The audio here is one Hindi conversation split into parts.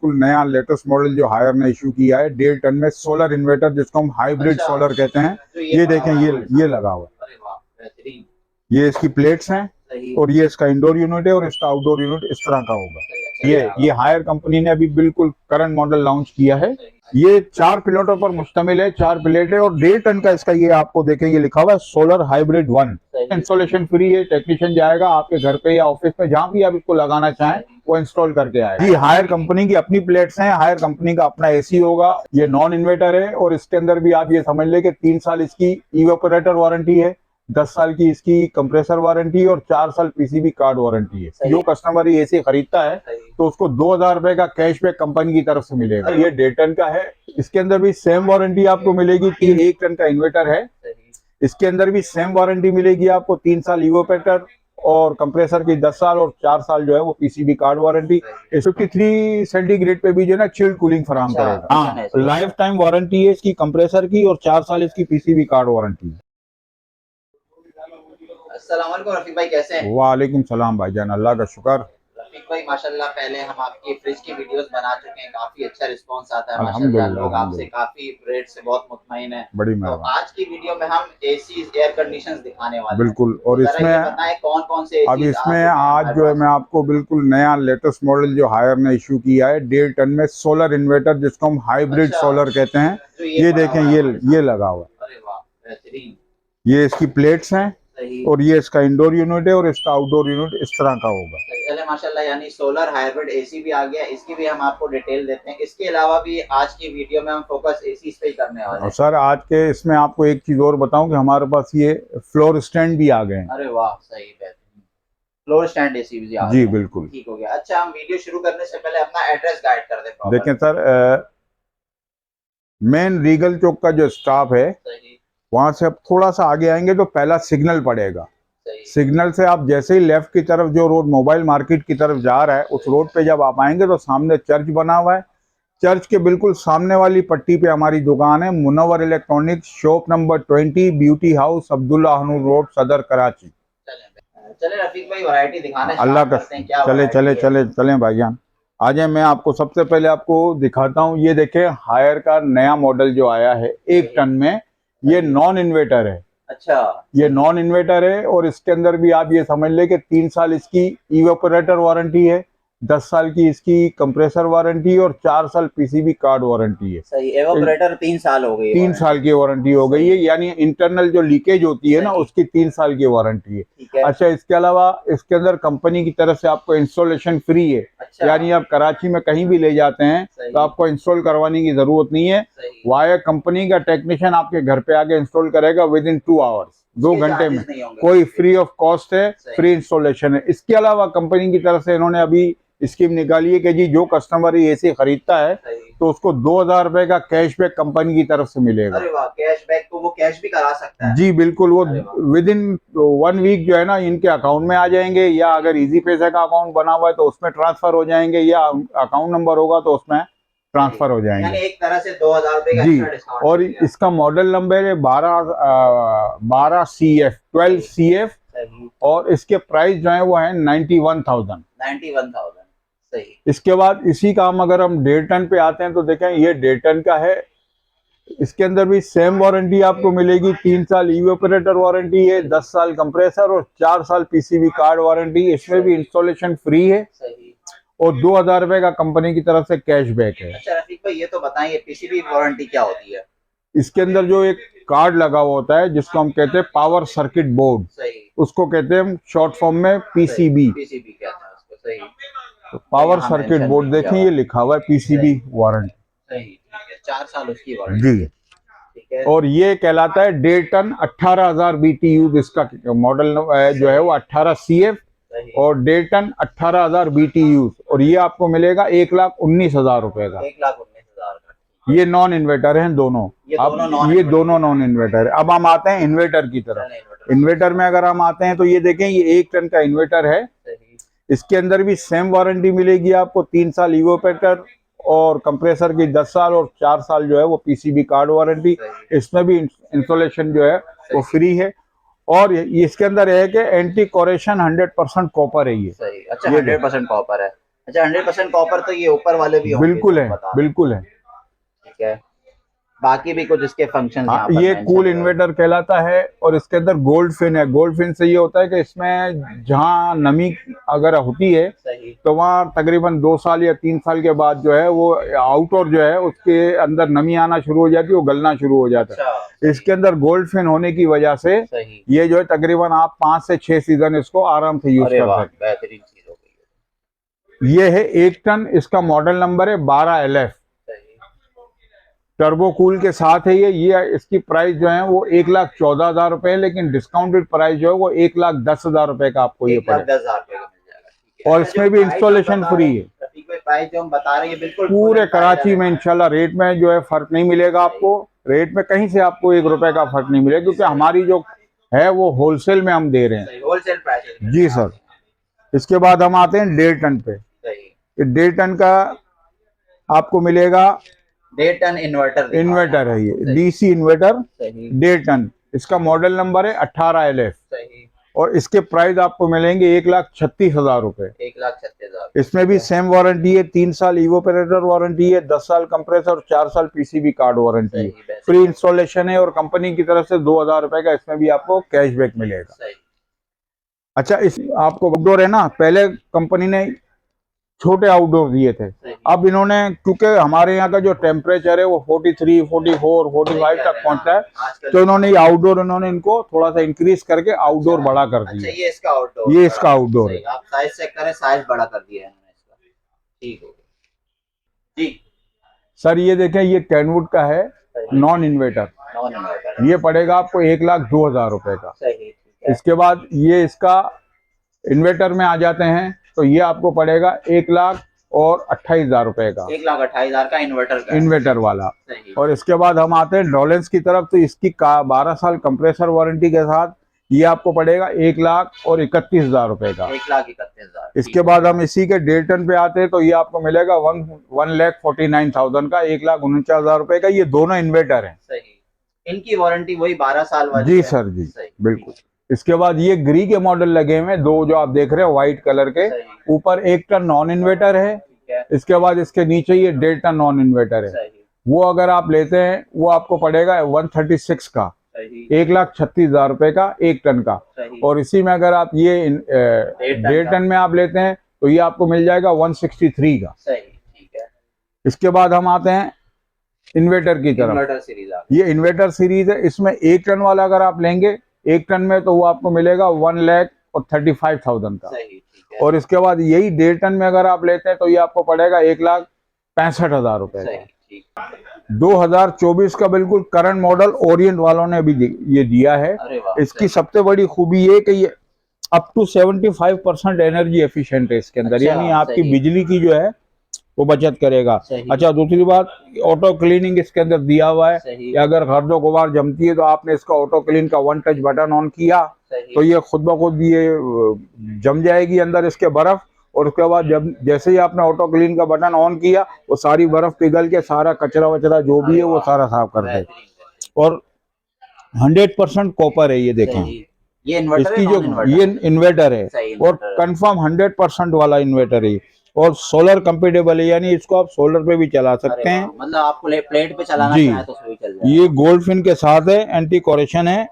बिल्कुल नया लेटेस्ट मॉडल जो हायर ने इशू किया है 1.5 टन में सोलर इन्वर्टर, जिसको हम हाइब्रिड सोलर कहते हैं। ये देखें, ये लगा हुआ है, अरे वाह बेहतरीन। ये इसकी प्लेट्स हैं सही। और ये इसका इंडोर यूनिट है और इसका आउटडोर यूनिट इस तरह का होगा। ये हायर कंपनी ने अभी बिल्कुल करंट मॉडल लॉन्च किया है। ये 4 प्लेटों पर मुश्तमिल है, 4 प्लेट है और 1.5 टन का इसका ये आपको देखें ये लिखा हुआ है सोलर हाइब्रिड 1। इंस्टॉलेशन फ्री है, टेक्नीशियन जाएगा आपके घर पे या ऑफिस में जहां भी आप इसको लगाना चाहें वो इंस्टॉल करके आएगा। जी, हायर कंपनी की अपनी प्लेट्स हैं, हायर कंपनी का अपना एसी होगा। ये नॉन इन्वर्टर है और इसके अंदर भी आप ये समझ ले कि 3 साल इसकी इवेपोरेटर वारंटी है, 10 साल की इसकी कंप्रेसर वारंटी और 4 साल पीसीबी कार्ड वारंटी है। जो कस्टमर ये एसी खरीदता है तो उसको 2000 रुपए का कैशबैक कंपनी की तरफ से मिलेगा। ये 1.5 टन का है, इसके अंदर भी सेम वारंटी आपको मिलेगी। 1 टन का इन्वर्टर है, इसके अंदर भी सेम वारंटी मिलेगी आपको। 3 साल इवेपोरेटर और कंप्रेसर की 10 साल और 4 साल जो है वो पीसीबी कार्ड वारंटी। 53 सेंटीग्रेड पे भी जो है ना चिल्ड कूलिंग फराहम करेगा। हाँ, लाइफ टाइम वारंटी है इसकी कंप्रेसर की और 4 साल इसकी पीसीबी कार्ड वारंटी है। अस्सलाम वालेकुम रफीक भाई, कैसे हैं? वालेकुम सलाम भाईजान, अल्लाह का शुक्र। रफीक भाई माशाल्लाह पहले हम आपकी फ्रिज की वीडियोस बना चुके हैं, काफी अच्छा रिस्पांस आता है माशाल्लाह। अल्हम्दुलिल्लाह, लोग आपसे काफी रेट से बहुत मुतमईन है। बड़ी तो मेहरबानी। आज की वीडियो में हम एसी एयर कंडीशंस दिखाने वाले हैं। बिल्कुल, और तो जरा इसमें ये बताएं कौन कौन से अब इसमें आज जो है मैं आपको बिल्कुल नया लेटेस्ट मॉडल जो हायर ने इशू किया है 1.5 टन में सोलर इन्वर्टर, जिसको हम हाइब्रिड सोलर कहते हैं। ये देखें, ये लगा हुआ है। अरे वाह बेहतरीन। ये इसकी प्लेट्स हैं और ये इसका इंडोर यूनिट है और इसका आउटडोर यूनिट इस तरह का होगा। चले माशाल्लाह, यानी सोलर हाइब्रिड एसी भी आ गया, इसकी भी हम आपको डिटेल देते हैं। इसके अलावा भी आज की वीडियो में हम फोकस एसी पे ही करने वाले हैं। और सर आज के इसमें आपको एक चीज और बताऊं कि हमारे पास ये फ्लोर स्टैंड भी आ गए हैं। अरे वाह सही, बेहतरीन। फ्लोर स्टैंड एसी भी आ जी गए। बिल्कुल, ठीक हो गया। अच्छा, हम वीडियो शुरू करने से पहले अपना एड्रेस गाइड कर दें। देखें सर, मेन रीगल चौक का जो स्टॉप है वहां से अब थोड़ा सा आगे आएंगे तो पहला सिग्नल पड़ेगा। सिग्नल से आप जैसे ही लेफ्ट की तरफ जो रोड मोबाइल मार्केट की तरफ जा रहा है उस रोड पे जब आप आएंगे तो सामने चर्च बना हुआ है। चर्च के बिल्कुल सामने वाली पट्टी पे हमारी दुकान है, Munawwar electronics, shop number 20, beauty house, Abdullah Hanoor road, Saddar, Karachi. चले रफीक भाई वैरायटी दिखाने अल्लाह का करते हैं, क्या चले भाईजान, आ जाए। मैं आपको सबसे पहले आपको दिखाता हूँ। ये देखें, हायर का नया मॉडल जो आया है 1 टन में, ये नॉन इन्वर्टर है। अच्छा, ये नॉन इन्वर्टर है और इसके अंदर भी आप ये समझ ले कि 3 साल इसकी इवेपोरेटर वारंटी है, 10 साल की इसकी कंप्रेसर वारंटी और 4 साल पीसीबी कार्ड वारंटी है। सही। एवापोरेटर 3 साल हो गई, 3 साल की वारंटी हो गई है, यानी इंटरनल जो लीकेज होती है ना उसकी 3 साल की वारंटी है। अच्छा, इसके अलावा इसके अंदर कंपनी की तरफ से आपको इंस्टॉलेशन फ्री है। अच्छा। यानी आप कराची में कहीं भी ले जाते हैं तो आपको इंस्टॉल करवाने की जरूरत नहीं है। वाया कंपनी का टेक्नीशियन आपके घर पे आके इंस्टॉल करेगा विद इन 2 आवर्स, 2 घंटे में। कोई फ्री ऑफ कॉस्ट है, फ्री इंस्टॉलेशन है। इसके अलावा कंपनी की तरफ से इन्होंने अभी स्कीम निकाली है कि जी जो कस्टमर ये एसी खरीदता है तो उसको 2000 रुपए का कैशबैक कंपनी की तरफ से मिलेगा। अरे वाह, कैशबैक तो वो कैश भी करा सकता है। जी बिल्कुल, वो विद इन 1 वीक जो है ना इनके अकाउंट में आ जाएंगे, या अगर इजी पैसा का अकाउंट बना हुआ है तो उसमें ट्रांसफर हो जाएंगे, या अकाउंट नंबर होगा तो उसमें ट्रांसफर हो जाएंगे। यानी एक तरह से 2000 रुपए का जी। डिस्काउंट। और इसका मॉडल नंबर है 12 CF 12 CF और इसके प्राइस जो है वो है 91,000। सही। इसके बाद इसी का हम अगर हम 1.5 टन पे आते हैं तो देखें ये 1.5 टन का है। इसके अंदर भी सेम वारंटी आपको मिलेगी, 3 साल इवेपोरेटर वारंटी है, 10 साल कंप्रेसर और 4 साल पीसीबी कार्ड वारंटी। इसमें भी इंस्टॉलेशन फ्री है और 2000 रुपए का कंपनी की तरफ से कैशबैक है। अच्छा रफीक भाई, ये तो बताएं पीसीबी वारंटी क्या होती है? इसके अंदर जो एक कार्ड लगा हुआ होता है जिसको हम कहते हैं पावर सर्किट बोर्ड, उसको कहते हैं हम शॉर्ट फॉर्म में पीसीबी कहते हैं उसको। सही। तो पावर सर्किट बोर्ड देखें, ये लिखा हुआ है पीसीबी वारंटी। सही, 4 साल उसकी वारंटी जी। ठीक है। और ये कहलाता है 1.5 टन 18,000 BTU। इसका मॉडल जो है वो 18 CF और 1.5 टन 18,000 BTU, और ये आपको मिलेगा 1,19,000 रुपए का। 1,19,000 का। ये नॉन इन्वर्टर हैं दोनों। ये दोनों नॉन इन्वर्टर है। अब हम आते हैं इन्वर्टर की तरफ। इन्वर्टर में अगर हम आते हैं तो ये देखें, ये 1 टन का इन्वर्टर है। इसके अंदर भी सेम वारंटी मिलेगी आपको, 3 साल इवेपोरेटर और कंप्रेसर की 10 साल और 4 साल जो है वो पीसीबी कार्ड वारंटी। इसमें भी इंस्टॉलेशन जो है वो फ्री है। और इसके अंदर है कि एंटी कोरेशन 100% कॉपर है ये। अच्छा, 100% कॉपर है। अच्छा 100% कॉपर, तो ये ऊपर वाले भी होंगे बिल्कुल जो है, बता रहे हैं। बिल्कुल है। ठीक है, बाकी भी कुछ इसके फंक्शन हाँ, यहाँ पर ये mention कूल है। इन्वर्टर कहलाता है और इसके अंदर गोल्ड फिन है। गोल्ड फिन से ये होता है कि इसमें जहाँ नमी अगर होती है सही। तो वहाँ तकरीबन 2 साल या 3 साल के बाद जो है वो आउटडोर जो है उसके अंदर नमी आना शुरू हो जाती है, वो गलना शुरू हो जाता अच्छा है। इसके अंदर गोल्ड फिन होने की वजह से सही। ये जो है तकरीबन आप 5 से 6 सीजन इसको आराम से यूज अरे कर वाह, सकते बेहतरीन चीज हो गई हैं। ये है 1 टन, इसका मॉडल नंबर है 12LF। सही। टर्बो कूल के साथ है ये इसकी प्राइस जो है वो 1,14,000 रुपए है, लेकिन डिस्काउंटेड प्राइस जो है वो 1,10,000 रुपए का आपको ये 1,10,000 रुपए का मिल जाएगा। ठीक है। और अच्छा, इसमें जो भी प्राइस हम इंस्टॉलेशन बता फ्री रहे है। हैं, प्रतीक भाई, प्राइस जो हम बता रहे हैं ये बिल्कुल पूरे full कराची final में है। इंशाल्लाह रेट में जो है फर्क नहीं मिलेगा आपको। रेट में कहीं से आपको 1 रुपए का फर्क नहीं मिलेगा, क्योंकि हमारी जो है वो होलसेल में हम दे रहे हैं। सही, होलसेल प्राइस है। जी सर। इसके बाद हम आते हैं 1.5 टन पे। सही। ये 1.5 टन का आपको मिलेगा 1.5 टन इन्वर्टर दिखा रहे हैं। इन्वर्टर है, ये सही। डीसी इन्वर्टर सही 1.5 टन। इसका मॉडल नंबर है 18LF सही। और इसके प्राइस आपको मिलेंगे 1,36,000 रुपए। 1,36,000। इसमें भी सेम वारंटी है, 3 साल इवोपरेटर वारंटी है, 10 साल कंप्रेसर और 4 साल पीसीबी कार्ड वारंटी है। सही, बेहतरीन। फ्री इंस्टॉलेशन है और कंपनी की तरफ से 2,000 रुपए का इसमें भी आपको कैशबैक मिलेगा। सही। अच्छा, इस आपको आउटडोर है ना, पहले कंपनी ने छोटे आउटडोर दिए थे, सही। अब इन्होंने क्योंकि हमारे यहाँ का जो टेम्परेचर है वो 43, 44, 45 तक पहुंचता है, आजकल तो इन्होंने ये आउटडोर इनको थोड़ा सा इंक्रीज करके आउटडोर बड़ा कर अच्छा, दिया। ये इसका आउटडोर, ये इसका आउटडोर है। सही। आप साइज चेक करें, साइज बड़ा कर दिया है इन्होंने इसका। ठीक हो गया जी। सर ये देखें, ये कैनवुड का है, सही। Non inverter. Non inverter. ये पड़ेगा आपको 1,02,000 रुपए का। सही। ठीक है। इसके बाद ये इसका इन्वर्टर में आ जाते हैं तो ये आपको पड़ेगा 1,28,000 रुपए का, 1,28,000 का इन्वर्टर का। इन्वर्टर वाला। सही। और इसके बाद हम आते हैं डॉलेंस की तरफ, तो इसकी 12 साल कंप्रेसर वारंटी के साथ ये आपको पड़ेगा 1,31,000 रुपए का। 1,31,000। इसके बाद हम इसी के 1.5 टन पे आते हैं तो ये आपको मिलेगा 1,49,000 का, 1,49,000 रुपए का। ये दोनों इन्वर्टर हैं। सही। इनकी वारंटी वही 12 साल वाली जी है। सर जी, सही। बिल्कुल। इसके बाद ये ग्री के मॉडल लगे हुए हैं, 2 जो आप देख रहे हैं व्हाइट कलर के। सही। ऊपर 1 टन नॉन इन्वर्टर है, ठीक है। इसके बाद इसके नीचे ये 1.5 टन नॉन इन्वर्टर है। सही। वो अगर आप लेते हैं वो आपको पड़ेगा 136 का, सही। 1,36,000 रुपए का 1 टन का। सही। और इसी में अगर आप ये 1.5 टन में आप लेते हैं तो ये आपको मिल जाएगा 163 का। सही। ठीक है। इसके बाद हम आते हैं इन्वर्टर की तरफ। इन्वर्टर सीरीज आ ये इन्वर्टर सीरीज है, इसमें 1 टन वाला अगर आप लेंगे 1 टन में तो वो आपको मिलेगा 1,35,000 का। सही। ठीक है। और इसके बाद यही 1.5 टन में अगर आप लेते हैं तो ये आपको पड़ेगा 1,65,000 रुपए सही। का। ठीक। 2024 का बिल्कुल करंट मॉडल ओरिएंट वालों ने भी ये दिया है। अरे वाह। इसकी सबसे बड़ी खूबी ये कि ये अप टू 75% एनर्जी एफिशिएंट है इसके अंदर, अच्छा, यानी आपकी सही। बिजली की जो है वो बचत करेगा। सही। अच्छा, दूसरी बात, ऑटो क्लीनिंग इसके अंदर दिया हुआ है सही। कि अगर गर्दो गुबार जमती है तो आपने इसका ऑटो क्लीन का 1 टच बटन ऑन किया सही। तो ये खुद ब खुद ये जम जाएगी अंदर इसके बर्फ, और उसके बाद जब जैसे ही आपने ऑटो क्लीन का बटन ऑन किया वो सारी बर्फ पिघल के सारा कचरा वचरा जो भी है वो सारा साफ कर दे। और 100% कॉपर है, ये देखें। सही। ये इन्वर्टर इसकी है, जो नॉन इन्वर्टर? ये इन्वर्टर है सही, और इन्वर्टर है। कंफर्म 100% वाला इन्वर्टर है और सोलर कंपेटेबल है, यानी इसको आप सोलर पे भी चला सकते अरे हैं। वाह, मतलब आपको प्लेट पे चलाना जी। चाहे तो उसमें भी चल जाएगा। ये गोल्ड फिन के साथ है, एंटी कोरेशन है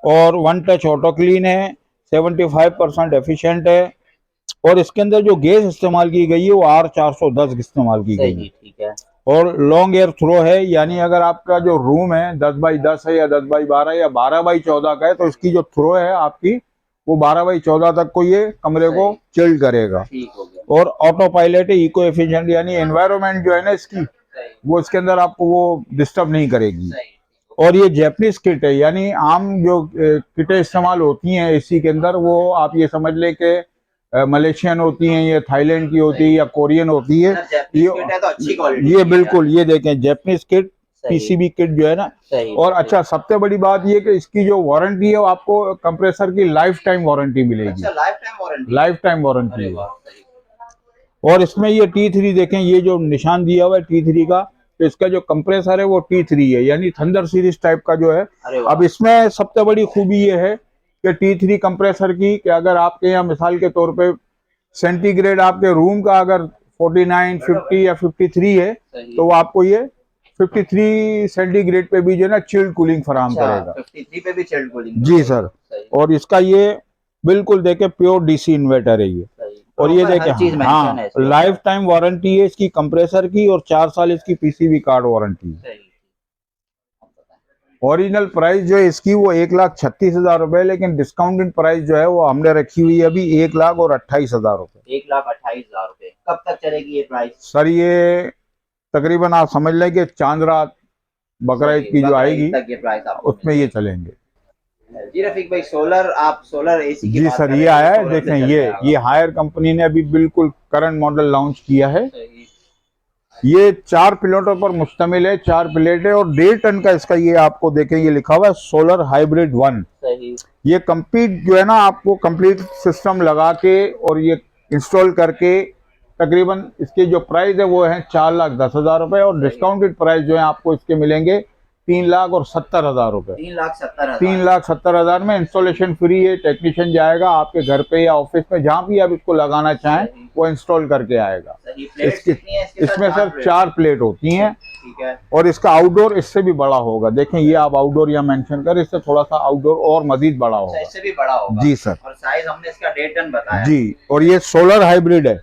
और 1 टच ऑटो क्लीन है, 75% एफिशिएंट है। और इसके अंदर जो गैस इस्तेमाल की गई है वो R410 इस्तेमाल की गई है। सही। ठीक है। और लॉन्ग एयर थ्रो है, यानी अगर आपका जो रूम है 10x10 है या 10x12 या 12x14 का है तो इसकी जो थ्रो है आपकी वो 12x14 तक को ये कमरे को चिल्ड करेगा। ठीक हो गया। और ऑटो पायलट है, इको एफिशिएंट, यानी एनवायरनमेंट जो है ना इसकी वो इसके अंदर आपको वो डिस्टर्ब नहीं करेगी। सही। और ये जैपनीज किट है, यानी आम जो किटें इस्तेमाल होती हैं एसी के अंदर वो आप ये समझ ले कि मलेशियन होती हैं, ये थाईलैंड की होती है या कोरियन होती है। तो अच्छी क्वालिटी ये बिल्कुल, ये देखें जैपनीज किट, पीसीबी किट जो है ना। सही। और अच्छा, सबसे बड़ी बात ये कि इसकी जो वारंटी है वो आपको कंप्रेसर की लाइफ टाइम वारंटी मिलेगी। अच्छा, life time warranty. Life time warranty है। वाह, सही। और इसमें ये T3 देखें, ये जो निशान दिया हुआ है T3 का, तो इसका जो कंप्रेसर है वो T3 है, यानी थंडर सीरीज टाइप का जो है। अरे वाह। अब इसमें सबसे बड़ी खूबी ये है कि T3 कंप्रेसर की कि अगर आपके यहाँ मिसाल के तौर पे सेंटीग्रेड आपके रूम का अगर 49, 50 या 53 है सही। तो वो आपको ये 53 सेंटीग्रेड पे भी जो है ना चिल्ड कूलिंग फराहम अच्छा, करेगा। 53 पे भी चिल्ड कूलिंग जी सर। सही और इसका ये बिल्कुल देखे प्योर डीसी इन्वर्टर है ये। सही। और ये Proper देखे हर चीज मेंशन हाँ है इसमें। लाइफ टाइम वारंटी है इसकी कंप्रेसर की और 4 साल इसकी पीसीबी कार्ड वारंटी है। सही। ओरिजिनल प्राइस जो है इसकी वो 1,36,000 रुपए, लेकिन डिस्काउंटेड प्राइस जो है वो हमने रखी हुई है अभी 1,28,000 रुपए। 1,28,000 रुपए। कब तक चलेगी ये प्राइस? सर ये तकरीबन आप समझ लें कि चांद रात बकरा ईद की जो आएगी तक ये प्राइस आपको उसमें ये चलेंगे। जी रफीक भाई, आप सोलर एसी की जी बात सर कर ये रहे थे, आया है, सोलर से देखें चल ये जाएगा। ये हायर कंपनी ने अभी बिल्कुल करंट मॉडल लॉन्च किया है। सही। ये 4 प्लेटों पर मुश्तमिल है, 4 प्लेटें और 1.5 टन का इसका ये आपको देखें ये लिखा हुआ है सोलर हाइब्रिड 1। सही। ये कंप्लीट जो है ना आपको कंप्लीट सिस्टम लगा के और ये इंस्टॉल करके तकरीबन इसकी जो प्राइस है वो है 4,10,000 रुपए और डिस्काउंटेड प्राइस जो है आपको इसके मिलेंगे 3,70,000 रुपए। 3,70,000। 3,70,000 में इंस्टॉलेशन फ्री है। टेक्नीशियन जाएगा आपके घर पे या ऑफिस में जहां भी आप इसको लगाना चाहें वो इंस्टॉल करके आएगा। इसमें सर 4 प्लेट होती हैं। ठीक है। और इसका आउटडोर इससे भी बड़ा होगा। देखें ये आप आउटडोर यहाँ मेंशन कर, इससे थोड़ा सा आउटडोर और मजीद बड़ा होगा। इससे भी बड़ा होगा। जी सर। और साइज हमने इसका 1.5 टन बताया। जी। और ये सोलर हाइब्रिड है।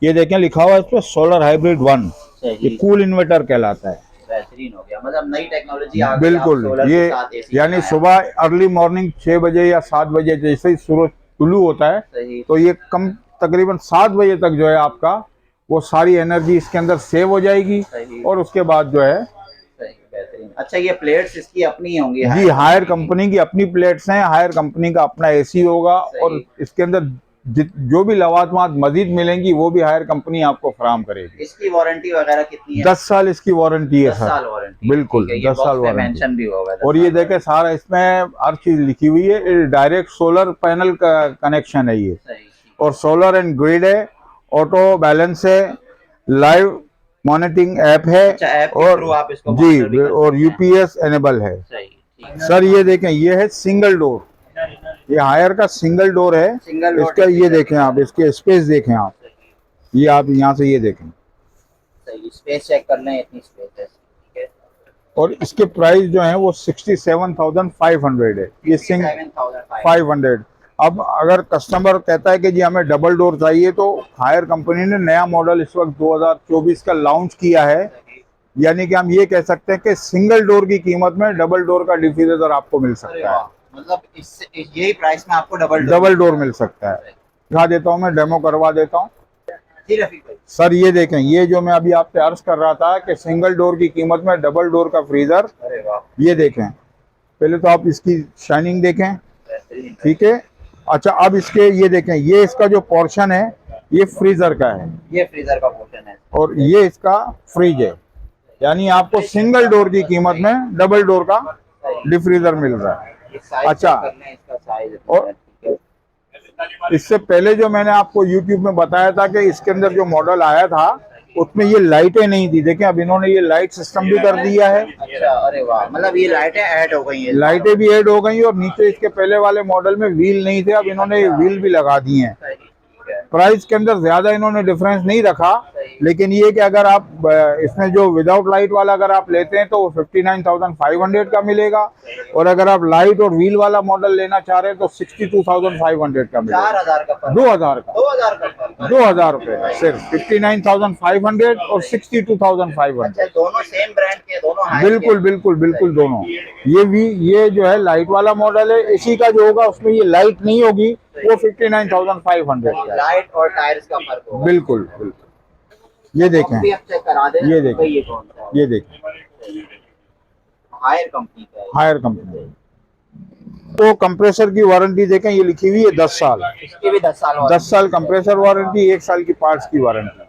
ये देखें लिखा हुआ है इस पर सोलर हाइब्रिड 1। ये कूल इन्वर्टर कहलाता है। बेहतरीन हो गया, मतलब नई टेक्नोलॉजी आ गई। बिल्कुल ये यानी सुबह अर्ली मॉर्निंग 6 बजे या 7 बजे जैसे ही सूरज तुलू होता है तो ये कम तकरीबन 7 बजे तक जो है आपका वो सारी एनर्जी इसके अंदर सेव हो जाएगी और उसके बाद जो है। अच्छा, ये प्लेट्स इसकी अपनी होंगी? जी हायर कंपनी की अपनी प्लेट्स हैं, हायर कंपनी का अपना एसी होगा और इसके अंदर जो भी लवाजमात मजीद मिलेंगी वो भी हायर कंपनी आपको फराहम करेगी। इसकी वारंटी वगैरह कितनी है? 10 साल इसकी वारंटी है 10 सर। साल वारंटी। बिल्कुल 10 साल वारंटी मेंशन भी होगा। और ये देखे सारा इसमें हर चीज लिखी हुई है। डायरेक्ट सोलर पैनल का कनेक्शन है ये। और सोलर एंड ग्रिड है, ऑटो बैलेंस है, लाइव मॉनिटरिंग ऐप है। अच्छा, ऐप और के थ्रू आप इसको जी और यूपीएस एनेबल है। सर ये देखें ये है सिंगल डोर। ये हायर का सिंगल डोर है। इसका ये देखें आप, इसके स्पेस देखें आप, ये आप यहाँ से ये देखें। सही, स्पेस चेक कर लें, इतनी स्पेस है। ठीक है। और इसके प्राइस जो है वो 67,500 है। ये 500। अब अगर कस्टमर कहता है कि जी हमें डबल डोर चाहिए तो हायर कंपनी ने नया मॉडल इस वक्त 2024 का लॉन्च किया है। यानी कि हम ये कह सकते हैं कि सिंगल डोर की कीमत में डबल डोर का डिफ्यूजर आपको मिल सकता है। मतलब यही प्राइस में आपको डबल डोर मिल सकता है। दिखा देता हूँ, मैं डेमो करवा देता हूँ। सर ये देखें, ये जो मैं अभी आपसे अर्ज कर रहा था कि सिंगल डोर की कीमत में डबल डोर का फ्रीजर, ये देखें। पहले तो आप इसकी शाइनिंग देखें, ठीक है। अच्छा अब इसके ये देखें, ये इसका जो पोर्शन है ये फ्रीजर का है। ये फ्रीजर का पोर्शन है और ये इसका फ्रिज है। यानी आपको सिंगल डोर की कीमत में डबल डोर का डिफ्रीजर मिल रहा है। अच्छा, और इससे पहले जो मैंने आपको YouTube में बताया था कि इसके अंदर जो मॉडल आया था उसमें ये लाइटें नहीं थी। देखें अब इन्होंने ये लाइट सिस्टम भी कर दिया है। अच्छा, अरे वाह, मतलब ये लाइटें ऐड हो गई हैं। लाइटें भी ऐड हो गई और नीचे इसके पहले वाले मॉडल में व्हील नहीं थे, अब इन्होंने व्हील भी लगा दिए हैं। प्राइस के अंदर ज्यादा इन्होंने डिफरेंस नहीं रखा, लेकिन ये कि अगर आप इसमें जो विदाउट लाइट वाला अगर आप लेते हैं तो वो 59,500 का मिलेगा और अगर आप लाइट और व्हील वाला मॉडल लेना चाह रहे हैं तो 62,500 का मिलेगा। 4,000 का, 2,000 रुपए सिर्फ 59,500 और 62,500। दोनों सेम ब्रांड के, दोनों बिल्कुल बिल्कुल बिल्कुल दोनों। ये जो है लाइट वाला मॉडल है, इसी का जो होगा उसमें ये लाइट नहीं होगी, वो 59,500 का। लाइट और टायर्स का फर्क होगा। बिल्कुल बिल्कुल। ये देखें, ये देखें, ये देखें, हायर कंपनी का है। Haier company. तो कंप्रेसर की वारंटी देखें, ये लिखी हुई है 10 साल। इसकी भी 10 साल 10 साल कंप्रेसर वारंटी, 1 साल की पार्ट्स की वारंटी।